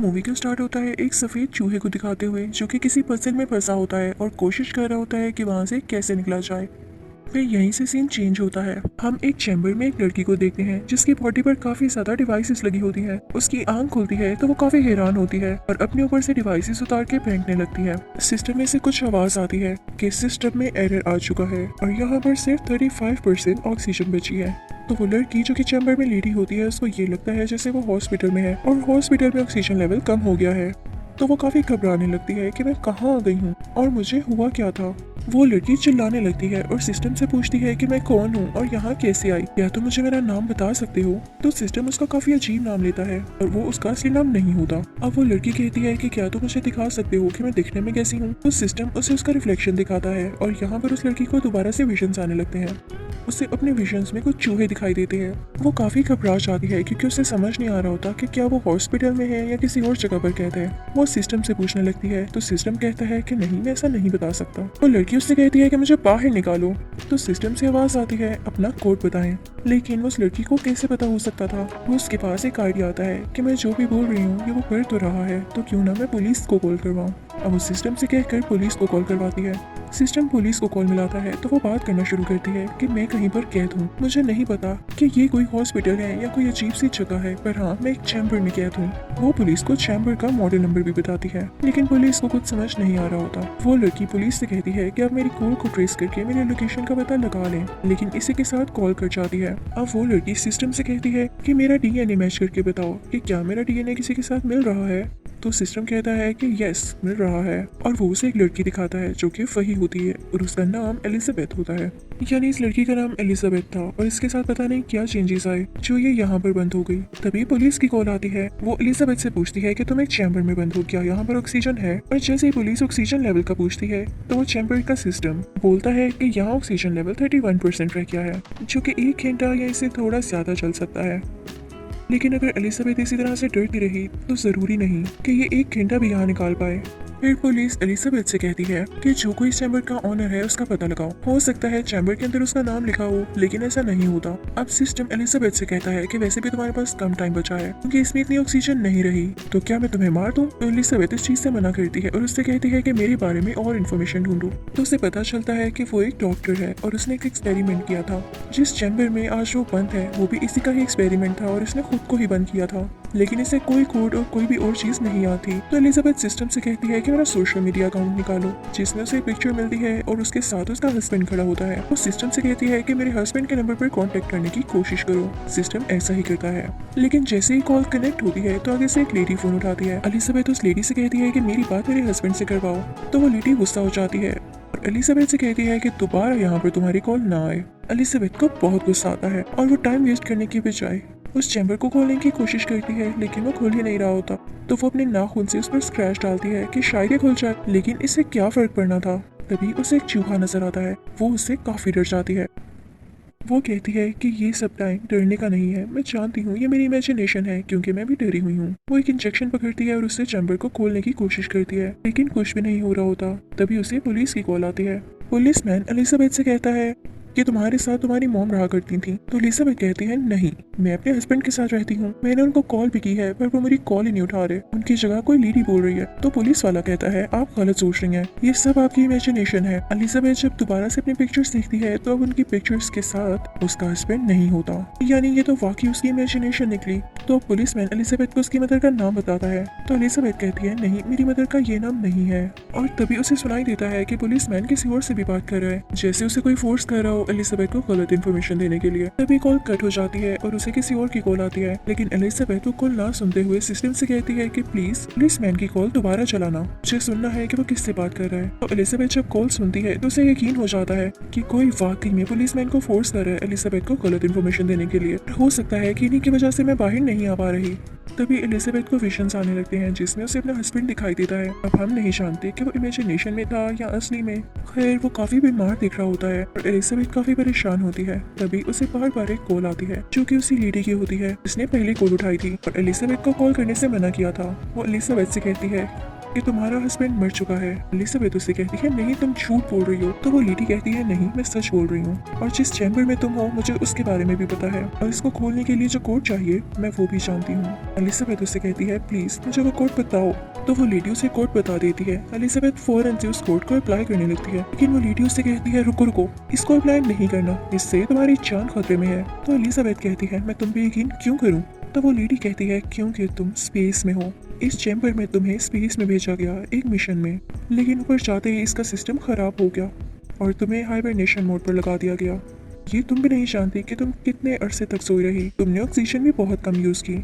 Movie का start होता है एक सफेद चूहे को दिखाते हुए जो कि किसी पजल में फंसा होता है और कोशिश कर रहा होता है कि वहां से कैसे निकला जाए। फिर यहीं से सीन चेंज होता है। हम एक चैम्बर में एक लड़की को देखते हैं जिसकी बॉडी पर काफी ज्यादा डिवाइसेस लगी होती है। उसकी आंख खुलती है तो वो काफी हैरान होती है और अपने ऊपर से डिवाइसेस उतार के फेंकने लगती है। सिस्टम में से कुछ आवाज आती है कि सिस्टम में एरर आ चुका है और यहाँ पर सिर्फ 35% ऑक्सीजन बची है। तो वो लड़की जो कि चैम्बर में लेटी होती है उसको ये लगता है जैसे वो हॉस्पिटल में है और हॉस्पिटल में ऑक्सीजन लेवल कम हो गया है। तो वो काफी घबराने लगती है कि मैं कहाँ आ गई हूँ और मुझे हुआ क्या था। वो लड़की चिल्लाने लगती है और सिस्टम से पूछती है कि मैं कौन हूँ और यहाँ कैसे आई, क्या तुम मुझे मेरा नाम बता सकते हो। तो सिस्टम उसका काफी अजीब नाम लेता है और वो उसका असली नाम नहीं होता। अब वो लड़की कहती है कि क्या तुम मुझे दिखा सकते हो कि मैं दिखने में कैसी हूँ। तो सिस्टम उसे उसका रिफ्लेक्शन दिखाता है और यहाँ पर उस लड़की को दोबारा से विजन्स आने लगते हैं। उसे अपने विजन्स में कुछ चूहे दिखाई देते हैं। वो काफी घबरा जाती है क्योंकि उसे समझ नहीं आ रहा होता कि क्या वो हॉस्पिटल में है या किसी और जगह पर कैद है। वो सिस्टम से पूछने लगती है तो सिस्टम कहता है कि नहीं, मैं ऐसा नहीं बता सकता। वो लड़की उससे कहती है कि मुझे बाहर निकालो। तो सिस्टम से आवाज आती है अपना कोड बताएं। लेकिन उस लड़की को कैसे पता हो सकता था। वो उसके पास एक आइडिया आता है कि मैं जो भी बोल रही हूँ ये वो कर तो रहा है, तो क्यों ना मैं पुलिस को कॉल करवाऊँ। अब वो सिस्टम से कहकर पुलिस को कॉल करवाती है। सिस्टम पुलिस को कॉल मिलाता है तो वो बात करना शुरू करती है कि मैं कहीं पर कैद हूँ, मुझे नहीं पता कि ये कोई हॉस्पिटल है या कोई अजीब सी जगह है, पर हाँ मैं एक चैम्बर में कैद हूँ। वो पुलिस को चैम्बर का मॉडल नंबर भी बताती है लेकिन पुलिस को कुछ समझ नहीं आ रहा होता। वो लड़की पुलिस से कहती है कि आप मेरी कॉल को ट्रेस करके मेरी लोकेशन का पता लगा लें, लेकिन इसी के साथ कॉल कट जाती है। अब वो लड़की सिस्टम से कहती है कि मेरा डीएनए मैच करके बताओ कि क्या मेरा डीएनए किसी के साथ मिल रहा है। तो सिस्टम कहता है कि यस मिल रहा है और वो उसे एक लड़की दिखाता है जो कि वही होती है और उसका नाम एलिजाबेथ होता है। यानी इस लड़की का नाम एलिजाबेथ था और इसके साथ पता नहीं क्या चेंजेस आए जो ये यहाँ पर बंद हो गई। तभी पुलिस की कॉल आती है। वो एलिजाबेथ से पूछती है कि तुम एक चैम्बर में बंद हो, क्या यहाँ पर ऑक्सीजन है। और जैसे ही पुलिस ऑक्सीजन लेवल का पूछती है तो वो चैम्बर का सिस्टम बोलता है कि यहाँ ऑक्सीजन लेवल 31% रह गया है, जो कि 1 घंटा या इससे थोड़ा ज्यादा चल सकता है। लेकिन अगर एलिजाबेथ इसी तरह से डरती रही तो जरूरी नहीं कि ये 1 घंटा भी यहाँ निकाल पाए। फिर पुलिस एलिजाबेथ से कहती है कि जो कोई चैम्बर का ऑनर है उसका पता लगाओ, हो सकता है चैम्बर के अंदर उसका नाम लिखा हो, लेकिन ऐसा नहीं होता। अब सिस्टम एलिजाबेथ से कहता है कि वैसे भी तुम्हारे पास कम टाइम बचा है क्योंकि इसमें इतनी ऑक्सीजन नहीं रही, तो क्या मैं तुम्हें मार दूं। तो एलिजाबेथ इस चीज से मना करती है और उससे कहती है कि मेरे बारे में और इन्फॉर्मेशन ढूंढो। तो उसे पता चलता है कि वो एक डॉक्टर है और उसने एक एक्सपेरिमेंट किया था। जिस चैम्बर में आज वो बंद है वो भी इसी का ही एक्सपेरिमेंट था और इसने खुद को ही बंद किया था, लेकिन इसे कोई कोड और कोई भी और चीज नहीं आती। तो एलिजाबेथ सिस्टम से कहती है कि मेरा सोशल मीडिया अकाउंट निकालो, जिसमें उसे पिक्चर मिलती है और उसके साथ उसका हस्बैंड खड़ा होता है। वो सिस्टम से कहती है कि मेरे हस्बैंड के नंबर पर कांटेक्ट करने की कोशिश करो। सिस्टम ऐसा ही करता है, लेकिन जैसे ही कॉल कनेक्ट होती है तो आगे से एक लेडी फोन उठाती है। एलिजाबेथ उस लेडी से कहती है कि मेरी बात मेरे हस्बैंड से करवाओ। तो वो लेडी गुस्सा हो जाती है और एलिजाबेथ से कहती है कि दोबारा यहाँ पर तुम्हारी कॉल ना आए। एलिजाबेथ को बहुत गुस्सा आता है और वो टाइम वेस्ट करने की बजाय उस चैम्बर को खोलने की कोशिश करती है, लेकिन वो खुल ही नहीं रहा होता। तो वो अपने नाखून से उस पर स्क्रैच डालती है कि शायद ये खुल जाए, लेकिन इससे क्या फर्क पड़ना था। तभी उसे एक चूहा नजर आता है। वो उससे काफी डर जाती है। वो कहती है कि ये सब टाइम डरने का नहीं है, मैं जानती हूँ ये मेरी इमेजिनेशन है क्योंकि मैं भी डरी हुई हूँ। वो एक इंजेक्शन पकड़ती है और उससे चैम्बर को खोलने की कोशिश करती है, लेकिन कुछ भी नहीं हो रहा होता। तभी उसे पुलिस की कॉल आती है। पुलिसमैन एलिजाबेथ से कहता है कि तुम्हारे साथ तुम्हारी मॉम रहा करती थी। तो एलिजाबेथ कहती है नहीं, मैं अपने हस्बैंड के साथ रहती हूँ। मैंने उनको कॉल भी की है पर वो मेरी कॉल ही नहीं उठा रहे, उनकी जगह कोई लेडी बोल रही है। तो पुलिस वाला कहता है आप गलत सोच रही हैं, ये सब आपकी इमेजिनेशन है। एलिजाबेथ जब दोबारा से अपनी पिक्चर्स देखती है तो अब उनकी पिक्चर्स के साथ उसका हस्बैंड नहीं होता, यानी ये तो वाकई उसकी इमेजिनेशन निकली। तो पुलिसमैन एलिजाबेथ को उसकी मदर का नाम बताता है। तो एलिजाबेथ कहती है नहीं, मेरी मदर का ये नाम नहीं है। और तभी उसे सुनाई देता है कि पुलिसमैन किसी और से भी बात कर रहा है, जैसे उसे कोई फोर्स कर रहा हो एलिजाबेथ को गलत इन्फॉर्मेशन देने के लिए। तभी कॉल कट हो जाती है और उसे किसी और की कॉल आती है, लेकिन एलिजाबेथ वो कॉल ना सुनते हुए सिस्टम से कहती है कि प्लीज पुलिसमैन की कॉल दोबारा चलाना, मुझे सुनना है कि वो किससे बात कर रहा है। तो एलिजाबेथ जब कॉल सुनती है तो उसे यकीन हो जाता है कि कोई वाकई में पुलिसमैन को फोर्स कर रहा है एलिजाबेथ को गलत इन्फॉर्मेशन देने के लिए। हो सकता है कि इन्हीं की वजह से मैं बाहर नहीं आ पा रही। तभी एलिजाबेथ को विजन्स आने लगते हैं जिसमें उसे अपना हस्बैंड दिखाई देता है। अब हम नहीं जानते कि वो इमेजिनेशन में था या असली में। खैर वो काफी बीमार दिख रहा होता है और एलिजाबेथ काफी परेशान होती है। तभी उसे बार बार एक कॉल आती है जो कि उसी लेडी की होती है जिसने पहले कॉल उठाई थी और एलिजाबेथ को कॉल करने से मना किया था। वो एलिजाबेथ से कहती है कि तुम्हारा हस्बैंड मर चुका है। एलिजाबेथ उससे कहती है नहीं तुम झूठ बोल रही हो। तो वो लेडी कहती है नहीं मैं सच बोल रही हूँ, और जिस चैम्बर में तुम हो मुझे उसके बारे में भी पता है, और इसको खोलने के लिए जो कोड चाहिए मैं वो भी जानती हूँ। एलिजाबेथ उससे कहती है प्लीज मुझे वो कोड बताओ। तो वो लेडी उसे कोड बता देती है। एलिजाबेथ फौरन से उस कोड को अप्लाई करने लगती है, लेकिन वो लेडी उससे कहती है रुको रुको, इसको अप्लाई नहीं करना, इससे तुम्हारी जान खतरे में है। तो एलिजाबेथ कहती है मैं तुम पे यकीन क्यों करूं? तो वो लेडी कहती है क्योंकि तुम स्पेस में हो, इस चैम्बर में तुम्हें स्पेस में भेजा गया एक मिशन में, लेकिन ऊपर जाते ही इसका सिस्टम खराब हो गया और तुम्हें हाइबरनेशन मोड पर लगा दिया गया। ये तुम भी नहीं जानती कि तुम कितने अरसे तक सोई रही। तुमने ऑक्सीजन भी बहुत कम यूज की,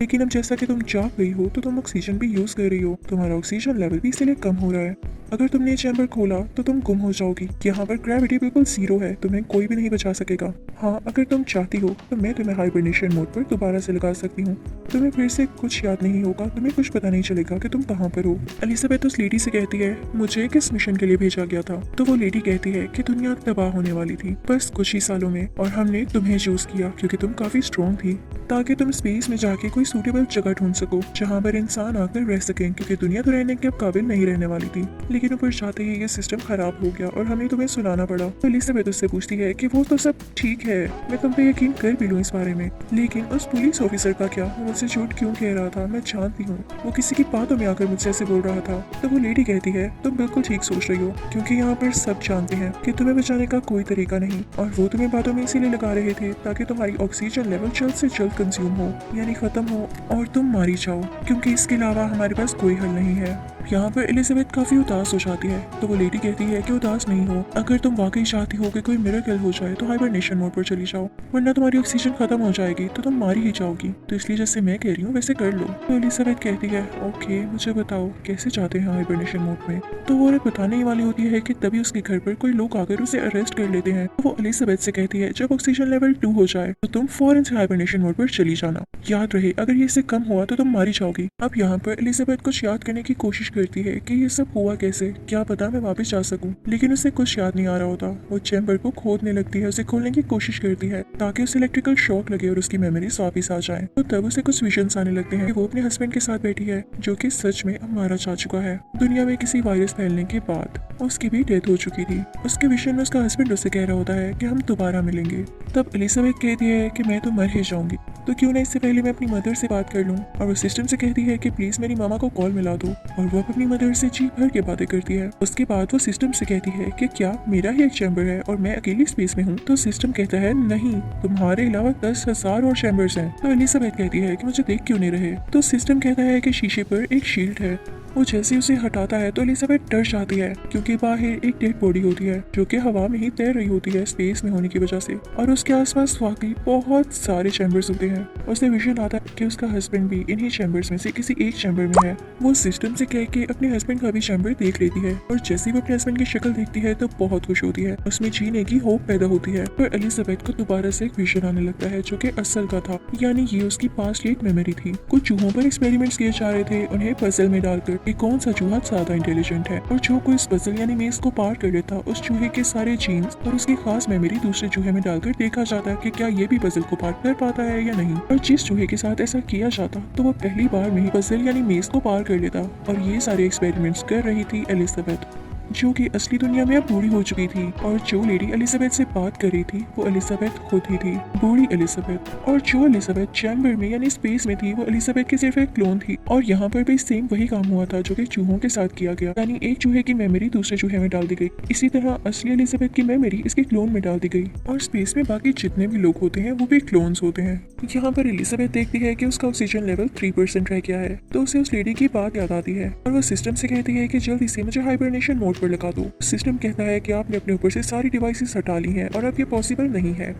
लेकिन अब जैसा कि तुम जाग गई हो तो तुम ऑक्सीजन भी यूज कर रही हो, तुम्हारा ऑक्सीजन लेवल भी इसलिए कम हो रहा है। अगर तुमने ये चैम्बर खोला तो तुम गुम हो जाओगी। यहाँ पर ग्रेविटी बिल्कुल जीरो है, तुम्हें कोई भी नहीं बचा सकेगा। हाँ अगर तुम चाहती हो तो मैं तुम्हें हाइबरनेशन मोड पर दोबारा से लगा सकती हूँ। तुम्हें फिर से कुछ याद नहीं होगा, तुम्हें कुछ पता नहीं चलेगा कि तुम कहाँ पर हो। एलिजाबेथ उस लेडी से कहती है मुझे किस मिशन के लिए भेजा गया था। तो वो लेडी कहती है कि दुनिया तबाह होने वाली थी बस कुछ ही सालों में, और हमने तुम्हें चूज किया क्योंकि तुम काफी स्ट्रॉन्ग थी, ताकि तुम स्पेस में जाके कोई सूटेबल जगह ढूंढ सको जहाँ पर इंसान आकर रह सकें, क्योंकि दुनिया तो रहने के अब काबिल नहीं रहने वाली थी। लेकिन ऊपर जाते ही ये सिस्टम खराब हो गया और हमें तुम्हें सुनाना पड़ा। तो एलिजाबेथ उससे पूछती है कि वो तो सब ठीक है, मैं तुम पे यकीन कर भी लूँ इस बारे में, लेकिन उस पुलिस ऑफिसर का क्या? वो मुझसे झूठ क्यों कह रहा था? मैं जानती हूँ वो किसी की बातों में आकर मुझसे ऐसे बोल रहा था। तो वो लेडी कहती है तुम बिल्कुल ठीक सोच रही हो, क्योंकि यहाँ पर सब जानते हैं कि तुम्हें बचाने का कोई तरीका नहीं, और वो तुम्हें बातों में इसीलिए लगा रहे थे ताकि तुम्हारी ऑक्सीजन लेवल जल्द से जल्द कंज्यूम हो, यानी खत्म हो, और तुम मारी जाओ, क्योंकि इसके अलावा हमारे पास कोई हल नहीं है। यहाँ पर एलिजाबेथ काफी उदास हो जाती है। तो वो लेडी कहती है कि उदास नहीं हो, अगर तुम वाकई चाहती हो कि कोई मिरेकल हो जाए तो हाइबरनेशन मोड पर चली जाओ, वरना तुम्हारी ऑक्सीजन खत्म हो जाएगी तो तुम मारी ही जाओगी। तो इसलिए जैसे मैं कह रही हूँ वैसे कर लो। तो एलिजाबेथ कहती है ओके मुझे बताओ कैसे जाते हैं हाइबरनेशन मोड में। तो वो उन्हें बताने ही वाली होती है कि तभी उसके घर पर कोई लोग आकर उसे अरेस्ट कर लेते हैं। तो वो एलिजाबेथ से कहती है जब ऑक्सीजन लेवल 2 हो जाए तो तुम फौरन से हाइबरनेशन मोड पर चली जाना, याद रहे अगर ये इससे कम हुआ तो तुम मारी जाओगी। अब यहाँ पर एलिजाबेथ कुछ याद करने की कोशिश करती है कि ये सब हुआ कैसे, क्या पता मैं वापस जा सकूं, लेकिन उसे कुछ याद नहीं आ रहा होता। वो चैम्बर को खोदने लगती है, उसे खोलने की कोशिश करती है ताकि उसे इलेक्ट्रिकल शॉक लगे और उसकी मेमोरीज वापस आ जाए। तो तब उसे कुछ विजन्स आने लगते हैं कि वो अपने हस्बैंड के साथ बैठी है जो कि सच में अब मारा जा चुका है। दुनिया में किसी वायरस फैलने के बाद उसकी भी डेथ हो चुकी थी। उसके विजन में उसका हस्बैंड उससे कह रहा होता है कि हम दोबारा मिलेंगे। तब एलिजाबेथ कहती है कि मैं तो मर ही जाऊंगी, तो क्यों ना इससे पहले मैं अपनी मदर से बात कर लूं। और वो सिस्टम से कहती है कि प्लीज मेरी मामा को कॉल मिला दो, और वो अपनी मदर से जी भर के बातें करती है। उसके बाद वो सिस्टम से कहती है कि क्या मेरा ही एक चैम्बर है और मैं अकेली स्पेस में हूँ। तो सिस्टम कहता है नहीं, तुम्हारे अलावा 10,000 और चैम्बर्स हैं। तो एलिजाबेथ कहती है कि मुझे देख क्यों नहीं रहे। तो सिस्टम कहता है कि शीशे पर एक शील्ड है। वो जैसे उसे हटाता है तो एलिजाबेथ डर जाती है, क्योंकि बाहर एक डेड बॉडी होती है जो कि हवा में ही तैर रही होती है स्पेस में होने की वजह से, और उसके आसपास वाकई बहुत सारे चैम्बर्स होते हैं। उसे विजन आता है कि उसका हस्बैंड भी इन्हीं चैम्बर्स में से किसी एक चैम्बर में है। वो सिस्टम से कह के अपने हस्बैंड का भी चैम्बर देख लेती है, और जैसे वो अपने हस्बैंड की शक्ल देखती है तो बहुत खुश होती है, उसमें जीने की होप पैदा होती है। पर एलिजाबेथ को दोबारा से एक विजन आने लगता है जो कि असल का था, यानी ये उसकी पास्ट एक मेमोरी थी। कुछ चूहों पर एक्सपेरिमेंट्स किए जा रहे थे, उन्हें पजल में डालकर कि कौन सा चूहा ज्यादा इंटेलिजेंट है, और जो कोई इस पजल यानी मेज को पार कर लेता उस चूहे के सारे जीन्स और उसकी खास मेमोरी दूसरे चूहे में डालकर देखा जाता है कि क्या ये भी पजल को पार कर पाता है या नहीं। और जिस चूहे के साथ ऐसा किया जाता तो वो पहली बार में ही पजल यानी मेज को पार कर लेता। और ये सारे एक्सपेरिमेंट्स कर रही थी एलिजाबेथ, जो कि असली दुनिया में अब बूढ़ी हो चुकी थी। और जो लेडी एलिजाबेथ से बात कर रही थी वो एलिजाबेथ खुद ही थी, बूढ़ी एलिजाबेथ। और जो एलिजाबेथ चैम्बर में यानी स्पेस में थी वो एलिजाबेथ की सिर्फ एक क्लोन थी। और यहाँ पर भी सेम वही काम हुआ था जो कि चूहों के साथ किया गया, यानी एक चूहे की मेमोरी दूसरे चूहे में डाल दी गई। इसी तरह असली एलिजाबेथ की मेमोरी इसके क्लोन में डाल दी गई। और स्पेस में बाकी जितने भी लोग होते हैं वो भी क्लोन्स होते हैं। यहाँ पर एलिजाबेथ देखती है कि उसका ऑक्सीजन लेवल 3% रह गया है, तो उसे उस लेडी की बात याद आती है, और वो सिस्टम से कहती है कि जल्दी से मुझे हाइबरनेशन मोड पर लगा दो। सिस्टम कहता है कि आपने अपने ऊपर से सारी डिवाइसेस हटा ली हैं और अब ये पॉसिबल नहीं है।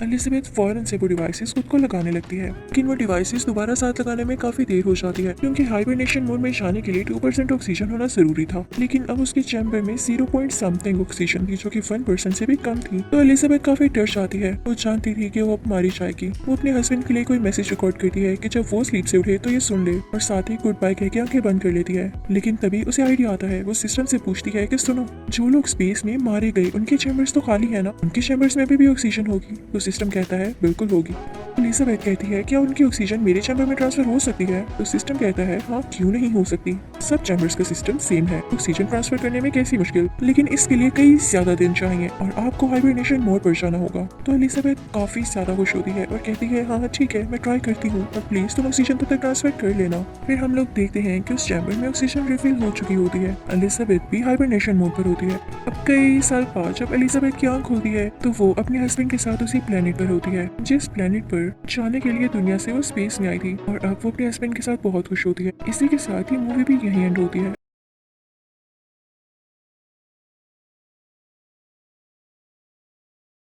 एलिजाबेथ फौरन से वो डिवाइसेस खुद को लगाने लगती है, लेकिन वो डिवाइसेस दोबारा साथ लगाने में काफी देर हो जाती है, क्योंकि हाइबरनेशन मोड में जाने के लिए 2% ऑक्सीजन होना जरूरी था। लेकिन अब उसके चैम्बर में 0.something ऑक्सीजन थी जो कि 1% से भी कम थी। तो एलिजाबेथ काफी डर जाती है, वो जानती थी कि वो अब मारी जाएगी। वो अपने हस्बैंड के लिए कोई मैसेज रिकॉर्ड करती है कि जब वो स्लीप से उठे तो ये सुन ले, और साथ ही गुड बाय कह के आंखें बंद कर लेती है। लेकिन तभी उसे आइडिया आता है। वो सिस्टम से पूछती है कि सुनो, जो लोग स्पेस में मारे गए उनके चैम्बर्स तो खाली है ना, उनके चैम्बर्स में भी ऑक्सीजन होगी? तो सिस्टम कहता है बिल्कुल होगी। एलिजाबेथ कहती है क्या उनकी ऑक्सीजन मेरे चैम्बर में ट्रांसफर हो सकती है? तो सिस्टम कहता है हाँ, क्यों नहीं हो सकती। सब चैम्बर्स का सिस्टम सेम है, ऑक्सीजन ट्रांसफर करने में कैसी मुश्किल, लेकिन इसके लिए कई ज्यादा दिन चाहिए और आपको हाइबरनेशन मोड पर जाना होगा। तो एलिजाबेथ काफी ज्यादा खुश होती है और कहती है हाँ ठीक है, मैं ट्राई करती हूँ और प्लीज तुम ऑक्सीजन तब तक ट्रांसफर कर लेना। फिर हम लोग देखते हैं कि उस चैम्बर में ऑक्सीजन रिफिल हो चुकी होती है। एलिजाबेथ भी हाइबरनेशन मोड पर होती है। अब कई साल बाद जब एलिजाबेथ की आंख खुलती है तो वो अपने हस्बैंड के साथ उसी प्लेनेट पर होती है जिस प्लेनेट पर जाने के लिए दुनिया से वो स्पेस में आई थी, और अब वो अपने हस्बैंड के साथ बहुत खुश होती है। इसी के साथ ही मूवी भी यही एंड होती है।